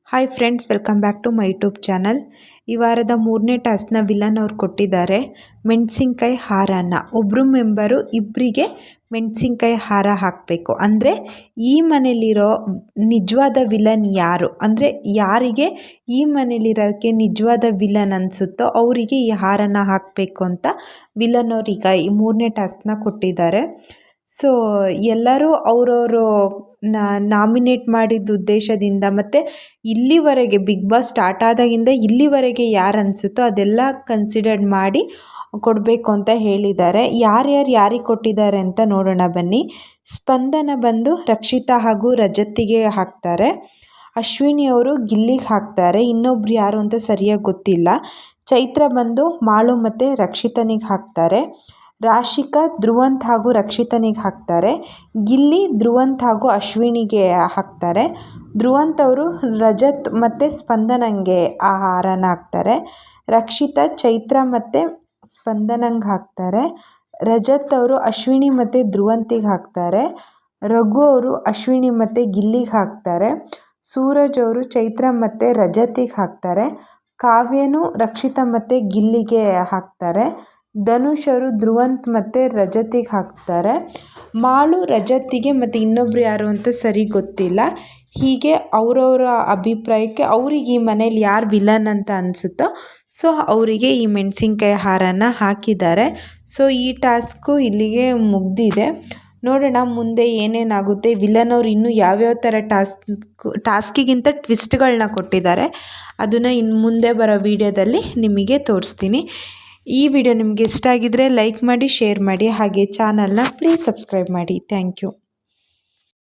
Hi friends, welcome back to my YouTube channel. ಈ ವಾರದ 3ನೇ ಟಾಸ್ಕ್ನ ವಿಲನ್ ಅವ್ರು ಕೊಟ್ಟಿದ್ದಾರೆ. ಮೆಣಸಿನ್ಕಾಯಿ ಹಾರನ ಒಬ್ಬರು ಮೆಂಬರು ಇಬ್ಬರಿಗೆ ಮೆಣಸಿನ್ಕಾಯಿ ಹಾರ ಹಾಕಬೇಕು. ಅಂದರೆ ಈ ಮನೇಲಿರೋ ನಿಜವಾದ ವಿಲನ್ ಯಾರು, ಅಂದರೆ ಯಾರಿಗೆ ಈ ಮನೇಲಿರೋಕ್ಕೆ ನಿಜವಾದ ವಿಲನ್ ಅನಿಸುತ್ತೋ ಅವರಿಗೆ ಈ ಹಾರನ ಹಾಕಬೇಕು ಅಂತ ವಿಲನ್ ಅವ್ರೀಗ ಈ 3ನೇ ಟಾಸ್ಕ್ನ ಕೊಟ್ಟಿದ್ದಾರೆ. ಸೊ ಎಲ್ಲರೂ ಅವರವರು ನಾಮಿನೇಟ್ ಮಾಡಿದ ಉದ್ದೇಶದಿಂದ ಮತ್ತು ಇಲ್ಲಿವರೆಗೆ ಬಿಗ್ ಬಾಸ್ ಸ್ಟಾರ್ಟ್ ಆದಾಗಿಂದ ಇಲ್ಲಿವರೆಗೆ ಯಾರು ಅನಿಸುತ್ತೋ ಅದೆಲ್ಲ ಕನ್ಸಿಡರ್ಡ್ ಮಾಡಿ ಕೊಡಬೇಕು ಅಂತ ಹೇಳಿದ್ದಾರೆ. ಯಾರ್ಯಾರು ಯಾರಿಗೆ ಕೊಟ್ಟಿದ್ದಾರೆ ಅಂತ ನೋಡೋಣ ಬನ್ನಿ. ಸ್ಪಂದನ ಬಂದು ರಕ್ಷಿತಾ ಹಾಗೂ ರಜತಿಗೆ ಹಾಕ್ತಾರೆ. ಅಶ್ವಿನಿ ಅವರು ಗಿಲ್ಲಿಗೆ ಹಾಕ್ತಾರೆ. ಇನ್ನೊಬ್ರು ಯಾರು ಅಂತ ಸರಿಯಾಗಿ ಗೊತ್ತಿಲ್ಲ. ಚೈತ್ರ ಬಂದು ಮಾಳು ಮತ್ತು ರಕ್ಷಿತನಿಗೆ ಹಾಕ್ತಾರೆ. ರಾಶಿಕಾ ಧ್ರುವಂತ್ ಹಾಗೂ ರಕ್ಷಿತನಿಗೆ ಹಾಕ್ತಾರೆ. ಗಿಲ್ಲಿ ಧ್ರುವಂತ್ ಹಾಗೂ ಅಶ್ವಿನಿಗೆ ಹಾಕ್ತಾರೆ. ಧ್ರುವಂತ್ ಅವರು ರಜತ್ ಮತ್ತು ಸ್ಪಂದನಂಗೆ ಆ ಹಾರನ ಹಾಕ್ತಾರೆ. ರಕ್ಷಿತಾ ಚೈತ್ರ ಮತ್ತು ಸ್ಪಂದನಂಗೆ ಹಾಕ್ತಾರೆ. ರಜತ್ ಅವರು ಅಶ್ವಿನಿ ಮತ್ತು ಧ್ರುವಂತಿಗೆ ಹಾಕ್ತಾರೆ. ರಘು ಅವರು ಅಶ್ವಿನಿ ಮತ್ತು ಗಿಲ್ಲಿಗೆ ಹಾಕ್ತಾರೆ. ಸೂರಜ್ ಅವರು ಚೈತ್ರ ಮತ್ತು ರಜತಿಗೆ ಹಾಕ್ತಾರೆ. ಕಾವ್ಯನು ರಕ್ಷಿತಾ ಮತ್ತು ಗಿಲ್ಲಿಗೆ ಹಾಕ್ತಾರೆ. ಧನುಷ್ ಅವರು ಧ್ರುವಂತ್ ಮತ್ತು ರಜತಿಗೆ ಹಾಕ್ತಾರೆ. ಮಾಳು ರಜತಿಗೆ ಮತ್ತು ಇನ್ನೊಬ್ರು ಯಾರು ಅಂತ ಸರಿ ಗೊತ್ತಿಲ್ಲ. ಹೀಗೆ ಅವರವರ ಅಭಿಪ್ರಾಯಕ್ಕೆ ಅವ್ರಿಗೆ ಈ ಮನೇಲಿ ಯಾರು ವಿಲನ್ ಅಂತ ಅನಿಸುತ್ತೋ ಸೊ ಅವರಿಗೆ ಈ ಮೆಣಸಿನ್ಕಾಯಿ ಹಾರನ ಹಾಕಿದ್ದಾರೆ. ಸೊ ಈ ಟಾಸ್ಕು ಇಲ್ಲಿಗೆ ಮುಗ್ದಿದೆ. ನೋಡೋಣ ಮುಂದೆ ಏನೇನಾಗುತ್ತೆ. ವಿಲನ್ ಅವ್ರು ಇನ್ನೂ ಯಾವ್ಯಾವ ಥರ ಟಾಸ್ಕಿಗಿಂತ ಟ್ವಿಸ್ಟ್ಗಳನ್ನ ಕೊಟ್ಟಿದ್ದಾರೆ. ಅದನ್ನು ಇನ್ನು ಮುಂದೆ ಬರೋ ವಿಡಿಯೋದಲ್ಲಿ ನಿಮಗೆ ತೋರಿಸ್ತೀನಿ. ಈ ವಿಡಿಯೋ ನಿಮಗೆ ಇಷ್ಟ ಆಗಿದ್ದರೆ ಲೈಕ್ ಮಾಡಿ, ಶೇರ್ ಮಾಡಿ, ಹಾಗೆ ಚಾನಲ್ನ ಪ್ಲೀಸ್ ಸಬ್ಸ್ಕ್ರೈಬ್ ಮಾಡಿ. Thank you.